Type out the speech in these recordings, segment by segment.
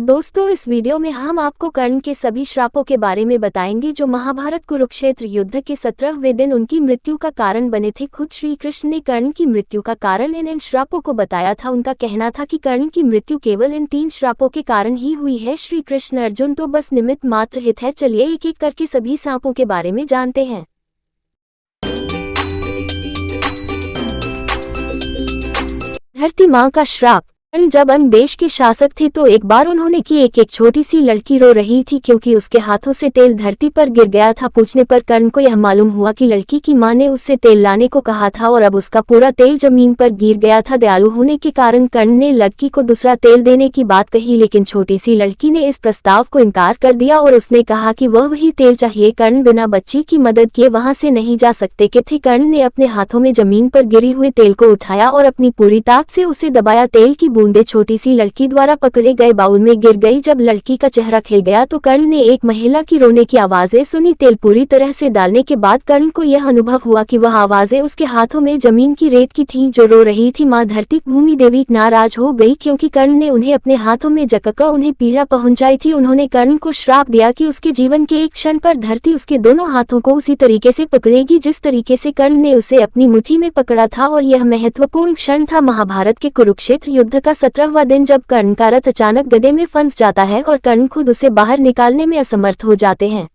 दोस्तों, इस वीडियो में हम आपको कर्ण के सभी श्रापों के बारे में बताएंगे जो महाभारत कुरुक्षेत्र युद्ध के 17वें दिन उनकी मृत्यु का कारण बने थे। खुद श्री कृष्ण ने कर्ण की मृत्यु का कारण इन श्रापों को बताया था। उनका कहना था कि कर्ण की मृत्यु केवल इन 3 श्रापों के कारण ही हुई है। श्री कृष्ण अर्जुन तो बस निमित्त मात्र हित है। चलिए एक एक करके सभी सांपों के बारे में जानते हैं। धरती माँ का श्राप। जब अंग देश के शासक थे तो एक बार उन्होंने की एक छोटी सी लड़की रो रही थी क्योंकि उसके हाथों से तेल धरती पर गिर गया था। पूछने पर कर्ण को यह मालूम हुआ कि लड़की की मां ने उससे तेल लाने को कहा था और अब उसका पूरा तेल जमीन पर गिर गया था। दयालु होने के कारण कर्ण ने लड़की को दूसरा तेल देने की बात कही, लेकिन छोटी सी लड़की ने इस प्रस्ताव को इनकार कर दिया और उसने कहा कि वह वही तेल चाहिए। कर्ण बिना बच्ची की मदद किए वहां से नहीं जा सकते थे। कर्ण ने अपने हाथों में जमीन पर गिरी हुए तेल को उठाया और अपनी पूरी ताकत से उसे दबाया। तेल की बूंदें छोटी सी लड़की द्वारा पकड़े गए बाउल में गिर गई। जब लड़की का चेहरा खिल गया तो कर्ण ने एक महिला की रोने की आवाजें सुनी। तेल पूरी तरह से डालने के बाद कर्ण को यह अनुभव हुआ कि वह आवाजें उसके हाथों में जमीन की रेत की थीं जो रो रही थी। मां धरती भूमि देवी नाराज हो गई क्योंकि कर्ण ने उन्हें अपने हाथों में जककर उन्हें पीड़ा पहुंचाई थी। उन्होंने कर्ण को श्राप दिया कि उसके जीवन के एक क्षण पर धरती उसके दोनों हाथों को उसी तरीके से पकड़ेगी जिस तरीके से कर्ण ने उसे अपनी मुट्ठी में पकड़ा था। और यह महत्वपूर्ण क्षण था महाभारत के कुरुक्षेत्र युद्ध का 17वां दिन, जब कर्ण का रथ अचानक गड्ढे में फंस जाता है और कर्ण खुद उसे बाहर निकालने में असमर्थ हो जाते हैं।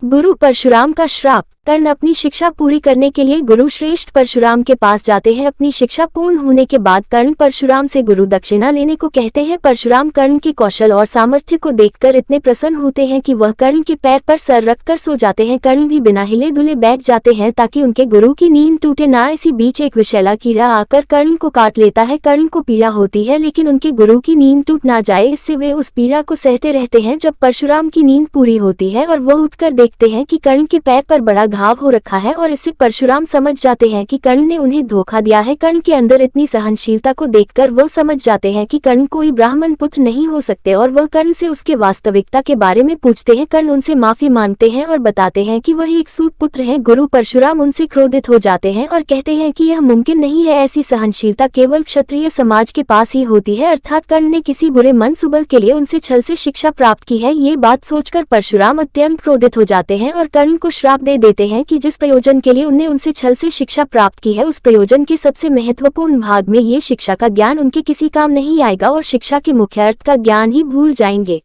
गुरु परशुराम का श्राप। कर्ण अपनी शिक्षा पूरी करने के लिए गुरु श्रेष्ठ परशुराम के पास जाते हैं। अपनी शिक्षा पूर्ण होने के बाद कर्ण परशुराम से गुरु दक्षिणा लेने को कहते हैं। परशुराम कर्ण के कौशल और सामर्थ्य को देखकर इतने प्रसन्न होते हैं कि वह कर्ण के पैर पर सर रखकर सो जाते हैं। कर्ण भी बिना हिले डुले बैठ जाते हैं ताकि उनके गुरु की नींद टूटे ना। इसी बीच एक विषैला कीड़ा आकर कर्ण को काट लेता है। कर्ण को पीड़ा होती है लेकिन उनके गुरु की नींद टूट ना जाए, इससे वे उस पीड़ा को सहते रहते हैं। जब परशुराम की नींद पूरी होती है और वह उठकर देखते हैं कि कर्ण के पैर पर बड़ा घाव हो रखा है और इससे परशुराम समझ जाते हैं कि कर्ण ने उन्हें धोखा दिया है। कर्ण के अंदर इतनी सहनशीलता को देखकर वह समझ जाते हैं कि कर्ण कोई ब्राह्मण पुत्र नहीं हो सकते और वह कर्ण से उसके वास्तविकता के बारे में पूछते हैं। कर्ण उनसे माफी मांगते हैं और बताते हैं कि वह एक सूत पुत्र है। गुरु परशुराम उनसे क्रोधित हो जाते हैं और कहते हैं कि यह मुमकिन नहीं है। ऐसी सहनशीलता केवल क्षत्रिय समाज के पास ही होती है, अर्थात कर्ण ने किसी बुरे मनसूबे के लिए उनसे छल से शिक्षा प्राप्त की है। ये बात सोचकर परशुराम अत्यंत क्रोधित हो जाते हैं और कर्ण को श्राप दे देते हैं कि जिस प्रयोजन के लिए उन्हें उनसे छल से शिक्षा प्राप्त की है उस प्रयोजन के सबसे महत्वपूर्ण भाग में ये शिक्षा का ज्ञान उनके किसी काम नहीं आएगा और शिक्षा के मुख्य अर्थ का ज्ञान ही भूल जाएंगे।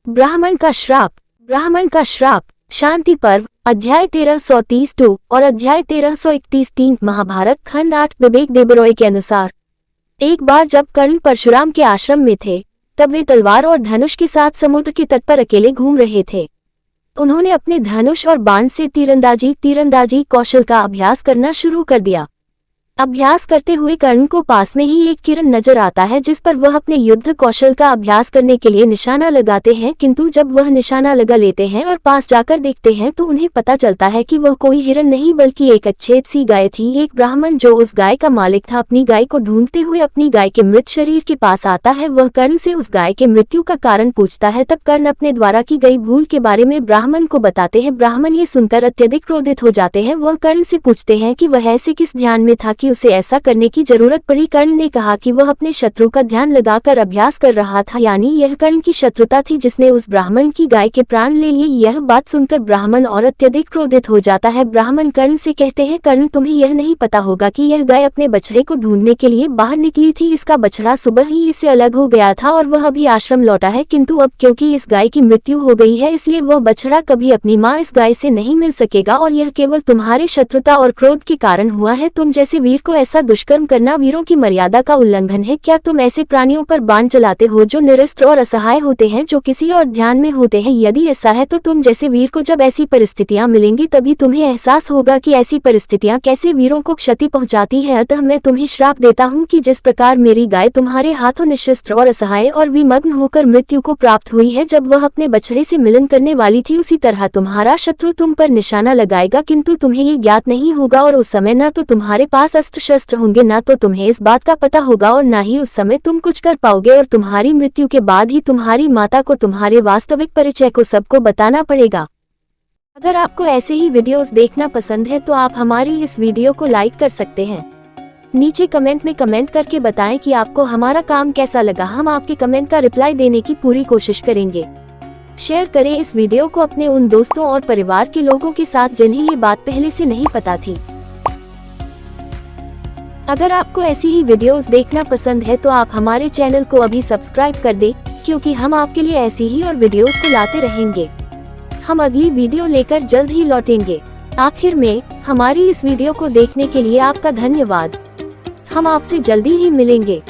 ब्राह्मण का श्राप। ब्राह्मण का श्राप। शांति पर्व अध्याय 1332 और अध्याय 1331 महाभारत खंड 8 विवेक देबरॉय के अनुसार। एक बार जब कर्ण परशुराम के आश्रम में थे तब वे तलवार और धनुष के साथ समुद्र के तट पर अकेले घूम रहे थे। उन्होंने अपने धनुष और बाण से तीरंदाजी कौशल का अभ्यास करना शुरू कर दिया। अभ्यास करते हुए कर्ण को पास में ही एक किरण नजर आता है जिस पर वह अपने युद्ध कौशल का अभ्यास करने के लिए निशाना लगाते हैं, किंतु जब वह निशाना लगा लेते हैं और पास जाकर देखते हैं तो उन्हें पता चलता है कि वह कोई हिरण नहीं बल्कि एक अच्छेद सी गाय थी। एक ब्राह्मण जो उस गाय का मालिक था अपनी गाय को ढूंढते हुए अपनी गाय के मृत शरीर के पास आता है। वह कर्ण से उस गाय के मृत्यु का कारण पूछता है। तब कर्ण अपने द्वारा की गई भूल के बारे में ब्राह्मण को बताते हैं। ब्राह्मण ये सुनकर अत्यधिक क्रोधित हो जाते हैं। वह कर्ण से पूछते हैं कि वह ऐसे किस ध्यान में था कि उसे ऐसा करने की जरूरत पड़ी। कर्ण ने कहा कि वह अपने शत्रु का ध्यान लगाकर अभ्यास कर रहा था, यानी यह कर्ण की शत्रुता थी जिसने उस ब्राह्मण की गाय के प्राण ले लिए। यह बात सुनकर ब्राह्मण और अत्यधिक क्रोधित हो जाता है। ब्राह्मण कर्ण से कहते हैं, कर्ण तुम्हें यह नहीं पता होगा कि यह गाय अपने बछड़े को ढूंढने के लिए बाहर निकली थी। इसका बछड़ा सुबह ही इससे अलग हो गया था और वह अभी आश्रम लौटा है, किंतु अब क्योंकि इस गाय की मृत्यु हो गई है इसलिए वह बछड़ा कभी अपनी माँ इस गाय से नहीं मिल सकेगा और यह केवल तुम्हारे शत्रुता और क्रोध के कारण हुआ है। तुम जैसे वीर को ऐसा दुष्कर्म करना वीरों की मर्यादा का उल्लंघन है। क्या तुम ऐसे प्राणियों पर बाण चलाते हो जो निरस्त्र और असहाय होते हैं, जो किसी और ध्यान में होते हैं? यदि ऐसा है तो तुम जैसे वीर को जब ऐसी परिस्थितियां मिलेंगी तभी तुम्हें एहसास होगा कि ऐसी परिस्थितियां कैसे वीरों को क्षति पहुंचाती है। अतः मैं तुम्हें श्राप देता हूं कि जिस प्रकार मेरी गाय तुम्हारे हाथों निशस्त्र और असहाय और विमग्न होकर मृत्यु को प्राप्त हुई है जब वह अपने बछड़े से मिलन करने वाली थी, उसी तरह तुम्हारा शत्रु तुम पर निशाना लगाएगा, किंतु तुम्हें ये ज्ञात नहीं होगा और उस समय न तो तुम्हारे पास अस्त्र शस्त्र होंगे, न तो तुम्हें इस बात का पता होगा और ना ही उस समय तुम कुछ कर पाओगे और तुम्हारी मृत्यु के बाद ही तुम्हारी माता को तुम्हारे वास्तविक परिचय को सबको बताना पड़ेगा। अगर आपको ऐसे ही वीडियोस देखना पसंद है तो आप हमारी इस वीडियो को लाइक कर सकते हैं। नीचे कमेंट में कमेंट करके बताएं कि आपको हमारा काम कैसा लगा। हम आपके कमेंट का रिप्लाई देने की पूरी कोशिश करेंगे। शेयर करें इस वीडियो को अपने उन दोस्तों और परिवार के लोगों के साथ जिन्हें ये बात पहले से नहीं पता थी। अगर आपको ऐसी ही वीडियोस देखना पसंद है तो आप हमारे चैनल को अभी सब्सक्राइब कर दें, क्योंकि हम आपके लिए ऐसी ही और वीडियोस को लाते रहेंगे। हम अगली वीडियो लेकर जल्द ही लौटेंगे। आखिर में हमारी इस वीडियो को देखने के लिए आपका धन्यवाद। हम आपसे जल्दी ही मिलेंगे।